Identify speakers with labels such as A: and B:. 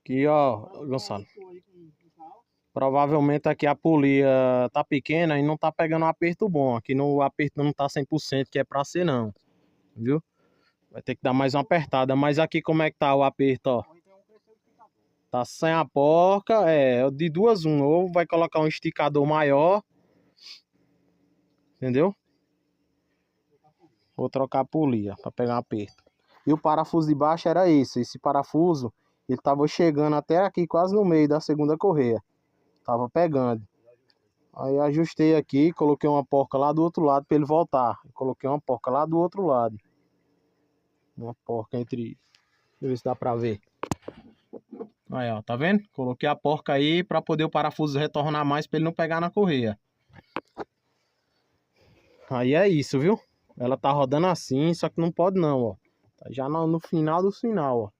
A: Aqui, ó, Gonçalo. Provavelmente aqui a polia tá pequena e não tá pegando um aperto bom. Aqui no aperto não tá 100% que é pra ser não. Viu? Vai ter que dar mais uma apertada. Mas aqui como é que tá o aperto, ó? Tá sem a porca, de 2 1. Ou vai colocar um esticador maior. Entendeu? Vou trocar a polia pra pegar um aperto. E o parafuso de baixo era esse. Esse parafuso, ele tava chegando até aqui, quase no meio da segunda correia. Tava pegando. Aí ajustei aqui, coloquei uma porca lá do outro lado para ele voltar. Coloquei uma porca lá do outro lado. Uma porca entre... Deixa eu ver se dá pra ver. Aí, ó, tá vendo? Coloquei a porca aí para poder o parafuso retornar mais para ele não pegar na correia. Aí é isso, viu? Ela tá rodando assim, só que não pode não, ó. Tá já no final do final, ó.